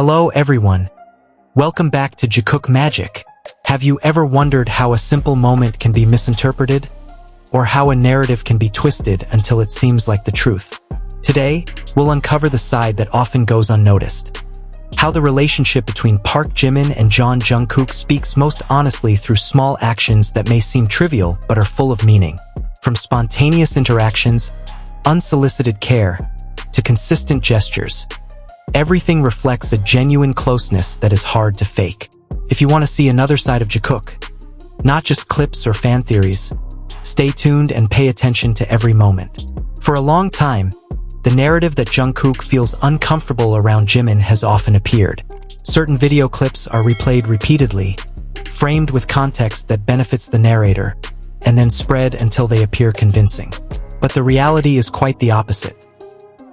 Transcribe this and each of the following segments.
Hello everyone. Welcome back to Jikook Magic. Have you ever wondered how a simple moment can be misinterpreted? Or how a narrative can be twisted until it seems like the truth? Today, we'll uncover the side that often goes unnoticed. How the relationship between Park Jimin and Jeon Jungkook speaks most honestly through small actions that may seem trivial but are full of meaning. From spontaneous interactions, unsolicited care, to consistent gestures, everything reflects a genuine closeness that is hard to fake. If you want to see another side of Jikook, not just clips or fan theories, stay tuned and pay attention to every moment. For a long time, the narrative that Jungkook feels uncomfortable around Jimin has often appeared. Certain video clips are replayed repeatedly, framed with context that benefits the narrator, and then spread until they appear convincing. But the reality is quite the opposite.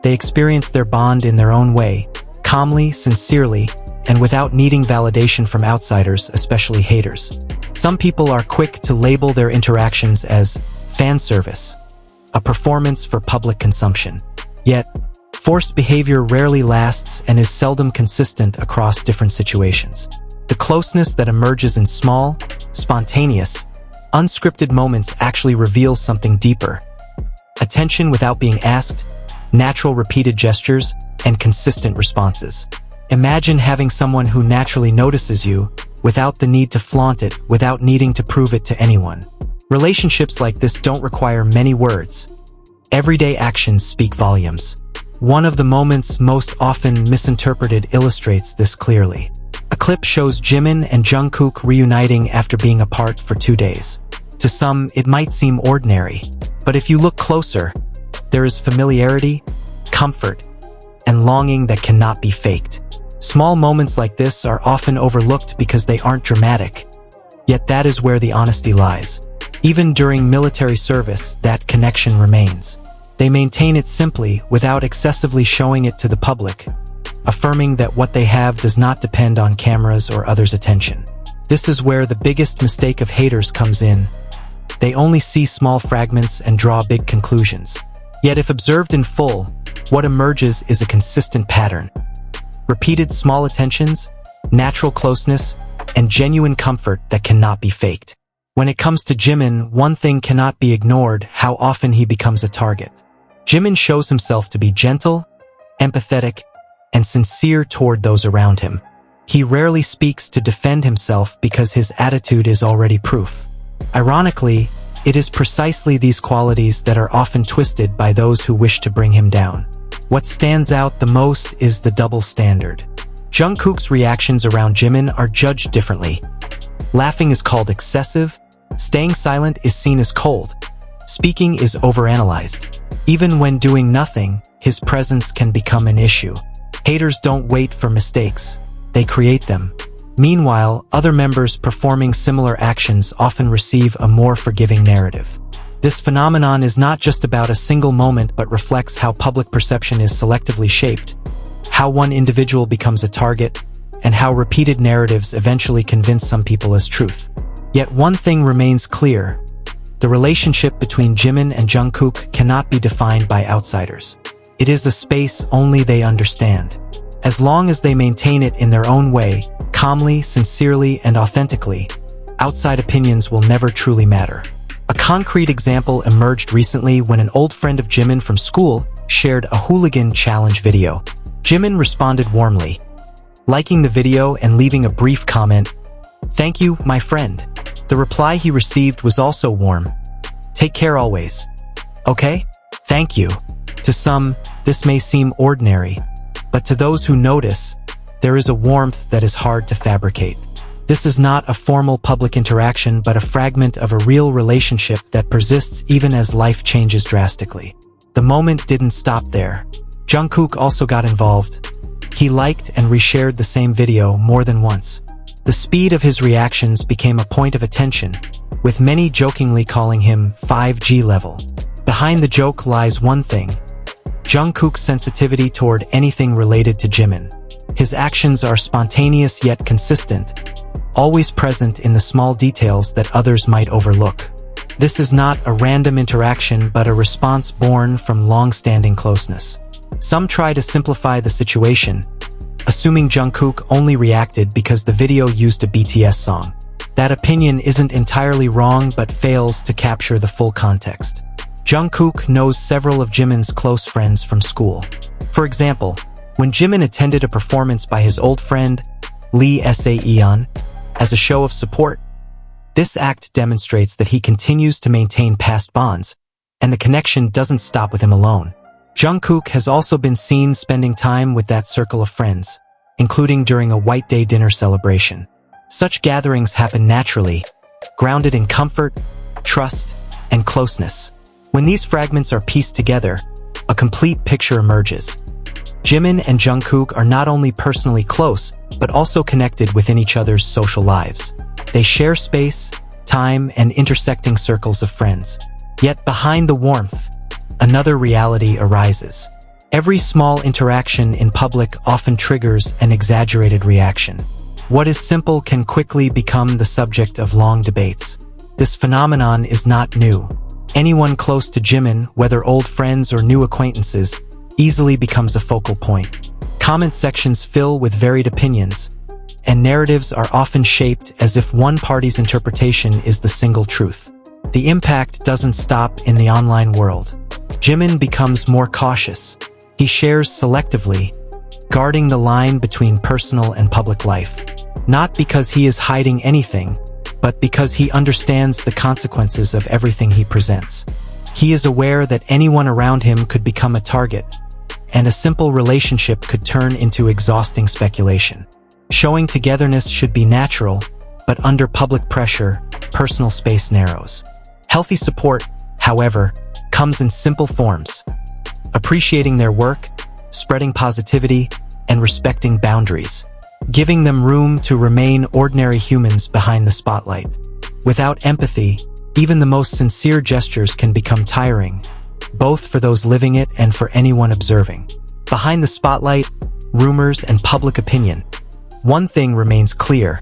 They experience their bond in their own way, calmly, sincerely, and without needing validation from outsiders, especially haters. Some people are quick to label their interactions as fan service, a performance for public consumption. Yet, forced behavior rarely lasts and is seldom consistent across different situations. The closeness that emerges in small, spontaneous, unscripted moments actually reveals something deeper. Attention without being asked, natural repeated gestures, and consistent responses. Imagine having someone who naturally notices you, without the need to flaunt it, without needing to prove it to anyone. Relationships like this don't require many words. Everyday actions speak volumes. One of the moments most often misinterpreted illustrates this clearly. A clip shows Jimin and Jungkook reuniting after being apart for 2 days. To some, it might seem ordinary, but if you look closer, there is familiarity, comfort, and longing that cannot be faked. Small moments like this are often overlooked because they aren't dramatic, yet that is where the honesty lies. Even during military service, that connection remains. They maintain it simply, without excessively showing it to the public, affirming that what they have does not depend on cameras or others' attention. This is where the biggest mistake of haters comes in. They only see small fragments and draw big conclusions. Yet if observed in full, what emerges is a consistent pattern. Repeated small attentions, natural closeness, and genuine comfort that cannot be faked. When it comes to Jimin, one thing cannot be ignored: how often he becomes a target. Jimin shows himself to be gentle, empathetic, and sincere toward those around him. He rarely speaks to defend himself because his attitude is already proof. Ironically, it is precisely these qualities that are often twisted by those who wish to bring him down. What stands out the most is the double standard. Jungkook's reactions around Jimin are judged differently. Laughing is called excessive, staying silent is seen as cold, speaking is overanalyzed. Even when doing nothing, his presence can become an issue. Haters don't wait for mistakes, they create them. Meanwhile, other members performing similar actions often receive a more forgiving narrative. This phenomenon is not just about a single moment but reflects how public perception is selectively shaped, how one individual becomes a target, and how repeated narratives eventually convince some people as truth. Yet one thing remains clear: the relationship between Jimin and Jungkook cannot be defined by outsiders. It is a space only they understand. As long as they maintain it in their own way, calmly, sincerely, and authentically, outside opinions will never truly matter. A concrete example emerged recently when an old friend of Jimin from school shared a hooligan challenge video. Jimin responded warmly, liking the video and leaving a brief comment, "Thank you, my friend." The reply he received was also warm, "Take care always. Okay? Thank you." To some, this may seem ordinary, but to those who notice, there is a warmth that is hard to fabricate. This is not a formal public interaction but a fragment of a real relationship that persists even as life changes drastically. The moment didn't stop there. Jungkook also got involved. He liked and reshared the same video more than once. The speed of his reactions became a point of attention, with many jokingly calling him 5G level. Behind the joke lies one thing: Jungkook's sensitivity toward anything related to Jimin. His actions are spontaneous yet consistent, always present in the small details that others might overlook. This is not a random interaction but a response born from long-standing closeness. Some try to simplify the situation, assuming Jungkook only reacted because the video used a BTS song. That opinion isn't entirely wrong but fails to capture the full context. Jungkook knows several of Jimin's close friends from school. For example, when Jimin attended a performance by his old friend, Lee Sa-eon, as a show of support, this act demonstrates that he continues to maintain past bonds, and the connection doesn't stop with him alone. Jungkook has also been seen spending time with that circle of friends, including during a White Day dinner celebration. Such gatherings happen naturally, grounded in comfort, trust, and closeness. When these fragments are pieced together, a complete picture emerges. Jimin and Jungkook are not only personally close, but also connected within each other's social lives. They share space, time, and intersecting circles of friends. Yet behind the warmth, another reality arises. Every small interaction in public often triggers an exaggerated reaction. What is simple can quickly become the subject of long debates. This phenomenon is not new. Anyone close to Jimin, whether old friends or new acquaintances, easily becomes a focal point. Comment sections fill with varied opinions, and narratives are often shaped as if one party's interpretation is the single truth. The impact doesn't stop in the online world. Jimin becomes more cautious. He shares selectively, guarding the line between personal and public life. Not because he is hiding anything, but because he understands the consequences of everything he presents. He is aware that anyone around him could become a target, and a simple relationship could turn into exhausting speculation. Showing togetherness should be natural, but under public pressure, personal space narrows. Healthy support, however, comes in simple forms: appreciating their work, spreading positivity, and respecting boundaries, giving them room to remain ordinary humans behind the spotlight. Without empathy, even the most sincere gestures can become tiring, both for those living it and for anyone observing. Behind the spotlight, rumors, and public opinion, one thing remains clear: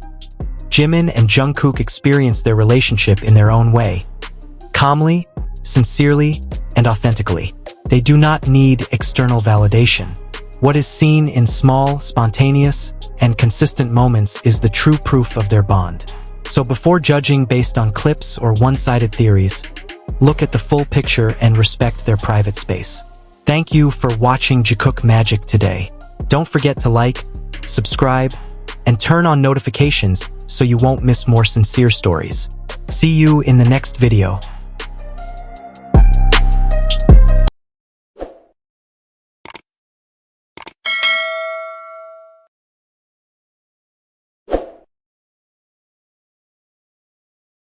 Jimin and Jungkook experience their relationship in their own way. Calmly, sincerely, and authentically. They do not need external validation. What is seen in small, spontaneous, and consistent moments is the true proof of their bond. So before judging based on clips or one-sided theories, look at the full picture and respect their private space. Thank you for watching Jikook Magic today. Don't forget to like, subscribe, and turn on notifications so you won't miss more sincere stories. See you in the next video.